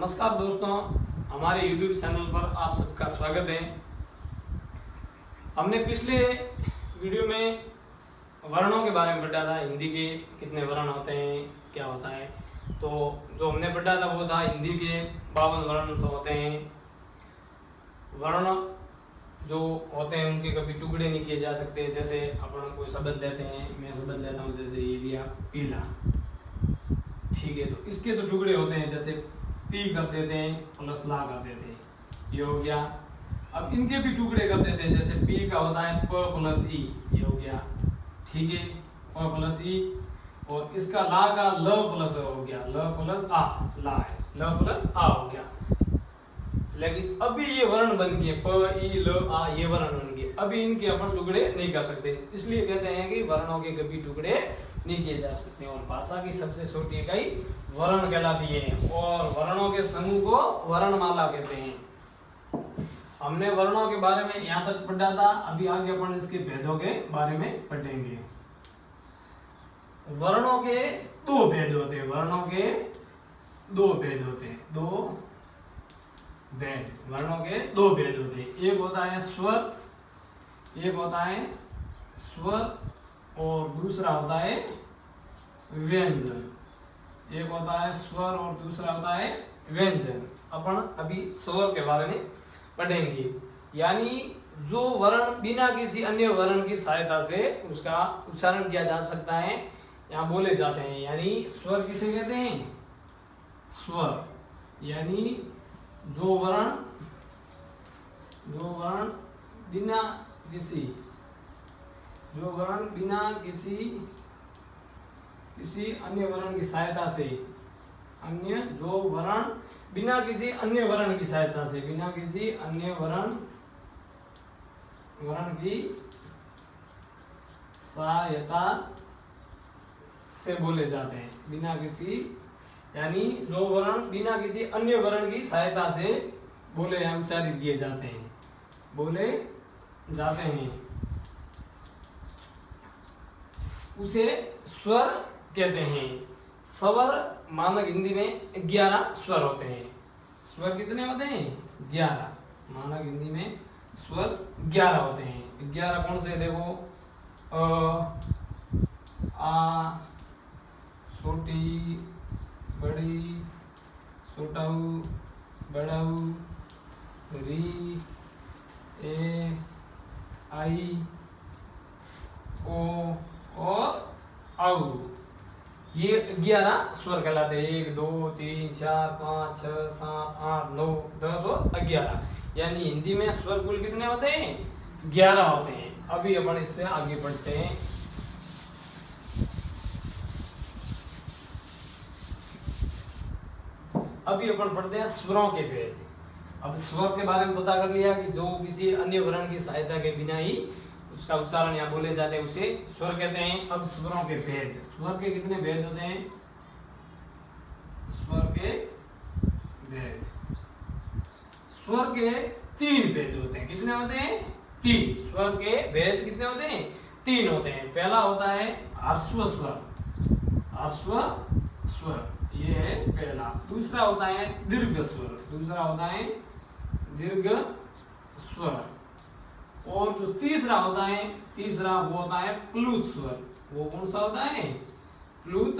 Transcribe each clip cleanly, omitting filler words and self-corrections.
नमस्कार दोस्तों, हमारे YouTube चैनल पर आप सबका स्वागत है। हमने पिछले वीडियो में वर्णों के बारे में पढ़ा था। हिंदी के कितने वर्ण होते हैं, क्या होता है। तो जो हमने पढ़ा था वो था हिंदी के 52 वर्ण तो होते हैं। वर्ण जो होते हैं उनके कभी टुकड़े नहीं किए जा सकते। जैसे अपन कोई शब्द लेते हैं, मैं शब्द लेता हूँ, जैसे ये लिया पीला, ठीक है। तो इसके तो टुकड़े होते हैं, जैसे पी कर देते हैं प्लस ला कर देते हैं, ये हो गया। अब इनके भी टुकड़े कर देते हैं, जैसे पी का होता है प प्लस ई, ये हो गया, ठीक है, प प्लस ई। और इसका ला का ल प्लस हो गया, ल प्लस आ, ला है, ल प्लस आ हो गया। लेकिन अभी ये वर्ण बन गए, प ई ल आ, ये वर्ण बन गए। अभी इनके अपन टुकड़े नहीं कर सकते, इसलिए कहते हैं कि वर्णों के कभी टुकड़े नहीं किए जा सकते। और भाषा की सबसे छोटी इकाई वर्ण कहलाती है, और वर्णों के समूह को वर्णमाला कहते हैं। हमने वर्णों के बारे में यहाँ तक पढ़ा था। अभी आगे अपन इसके भेदों के बारे में पढ़ेंगे। वर्णों के दो भेद होते हैं, वर्णों के दो भेद होते हैं, दो भेद, वर्णों के दो भेद होते हैं। एक होता है स्वर, एक होता है स्वर, और दूसरा होता है व्यंजन। एक होता है स्वर और दूसरा होता है व्यंजन। अपन अभी स्वर के बारे में पढ़ेंगे, यानी जो वर्ण बिना किसी अन्य वर्ण की सहायता से उसका उच्चारण किया जा सकता है, यहाँ बोले जाते हैं। यानी स्वर किसे कहते हैं? स्वर, यानी जो वर्ण बिना किसी अन्य वर्ण की सहायता से, बिना किसी अन्य वर्ण की सहायता से, बिना किसी अन्य वर्ण की सहायता से बोले जाते हैं। बिना किसी, यानी जो वर्ण बिना किसी अन्य वर्ण की सहायता से बोले या उच्चारित किए जाते हैं, बोले जाते हैं, उसे स्वर कहते हैं। स्वर मानक हिंदी में 11 स्वर होते हैं। स्वर कितने होते हैं? 11। मानक हिंदी में स्वर 11 होते हैं। 11 कौन से? देखो, अ, आ, छोटी, बड़ी, छोटाऊ, बड़ाऊ, री, ए, आई, ओ और आउ, ये 11 स्वर कहलाते हैं। 1 2 3 4 5 6 7 8 9 10 और 11, यानी हिंदी में स्वर कुल कितने होते हैं? 11 होते हैं। अभी अपन इससे आगे बढ़ते हैं। अभी अपन पढ़ते हैं स्वरों के भेद। अब स्वर के बारे में पता कर लिया कि जो किसी अन्य वर्ण की सहायता के बिना ही उसका उच्चारण यहाँ बोले जाते हैं, उसे स्वर कहते हैं। अब स्वरों के भेद, स्वर के कितने भेद होते हैं? स्वर के भेद, स्वर के 3 भेद होते हैं। कितने होते हैं? 3। स्वर के भेद कितने होते हैं? 3 होते हैं। पहला होता है ह्रस्व स्वर, ह्रस्व स्वर, ये है पहला। दूसरा होता है दीर्घ स्वर, दूसरा होता है दीर्घ स्वर। और जो तीसरा होता है, तीसरा वो होता है प्लुत स्वर। वो कौन सा होता है? प्लुत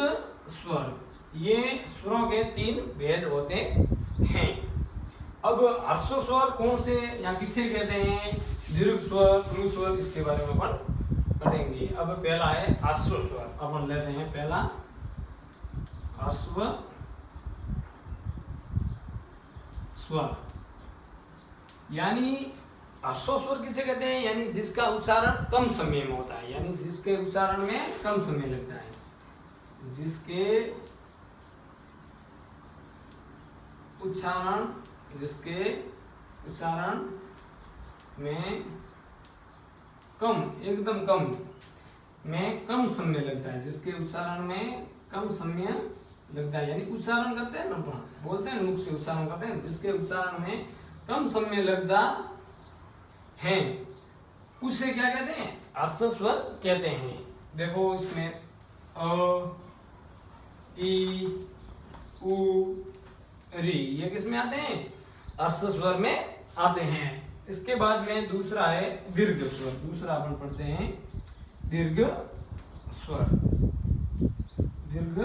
स्वर। ये स्वरों के 3 भेद होते हैं। अब ह्रस्व स्वर कौन से या किसे कहते हैं? दीर्घ स्वर, प्लुत स्वर, इसके बारे में अपन पढ़ेंगे। अब पहला है ह्रस्व स्वर। अपन लेते हैं पहला ह्रस्व स्वर, यानी ह्रस्व स्वर किसे कहते हैं? यानी जिसका उच्चारण कम समय में होता है, यानी जिसके उच्चारण में कम समय लगता है, जिसके उच्चारण में कम, एकदम कम में कम समय लगता है, जिसके उच्चारण में कम समय लगता है, यानी उच्चारण करते हैं ना, बोलते हैं मुख से उच्चारण करते हैं, जिसके उच्चारण में कम समय लगता है, उसे क्या कहते हैं? ह्रस्व स्वर कहते हैं। देखो इसमें अ, ई, उ, री, ये किस में आते हैं? ह्रस्व स्वर में आते हैं। इसके बाद में दूसरा है दीर्घ स्वर। दूसरा अपन पढ़ते हैं दीर्घ स्वर। दीर्घ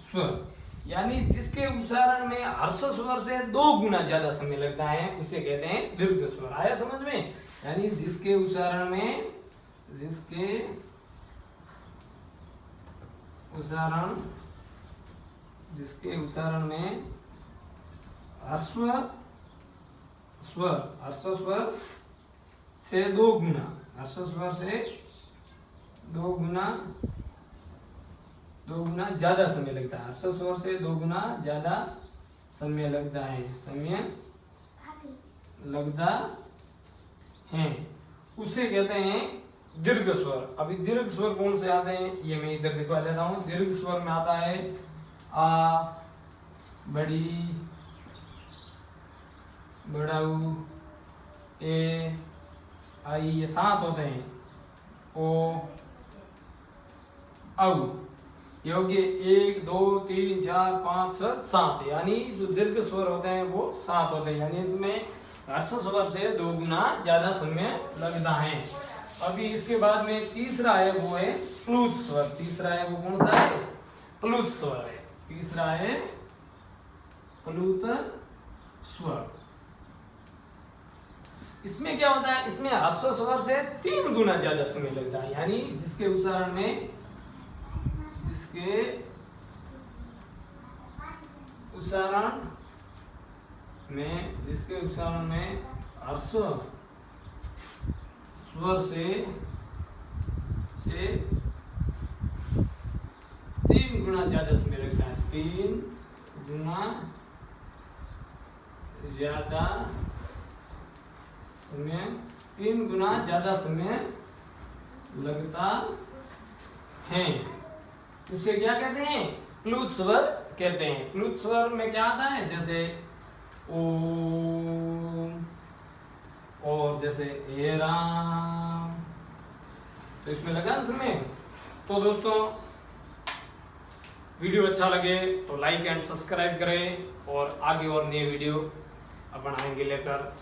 स्वर यानी जिसके उच्चारण में ह्रस्व स्वर से 2 गुना ज्यादा समय लगता है उसे कहते हैं दीर्घ स्वर। आया समझ में? यानी जिसके उच्चारण में ह्रस्व स्वर से 2 गुना, ह्रस्व स्वर से 2 गुना ज्यादा समय लगता है। ह्रस्व स्वर से 2 गुना ज्यादा समय लगता है, उसे कहते हैं दीर्घ स्वर। अभी दीर्घ स्वर कौन से आते हैं ये मैं इधर दिखवा देता हूँ। दीर्घ स्वर में आता है आ, बड़ी, बड़ाऊ, ए, आई, ये 7 होते हैं। ओ, औ, ये हो गए 1 2 3 4 5 6 7। यानी जो दीर्घ स्वर होते हैं वो 7 होते हैं। यानी इसमें ह्रस्व स्वर से 2 गुना ज्यादा समय लगता है। अभी इसके बाद में तीसरा है वो है प्लुत स्वर। तीसरा है वो कौन सा है? प्लुत स्वर है। तीसरा है प्लुत स्वर। इसमें क्या होता है? इसमें ह्रस्व स्वर से 3 गुना ज्यादा समय लगता है। यानी जिसके उच्चारण में ह्रस्व स्वर से 3 गुना ज्यादा समय लगता है। 3 गुना ज्यादा समय लगता है, उसे क्या कहते हैं? प्लुत स्वर कहते हैं। प्लुत स्वर में क्या आता है? जैसे ओम, और जैसे हे राम, तो इसमें लगा समय। तो दोस्तों वीडियो अच्छा लगे तो लाइक एंड सब्सक्राइब करें और आगे और नए वीडियो अपन आएंगे लेकर।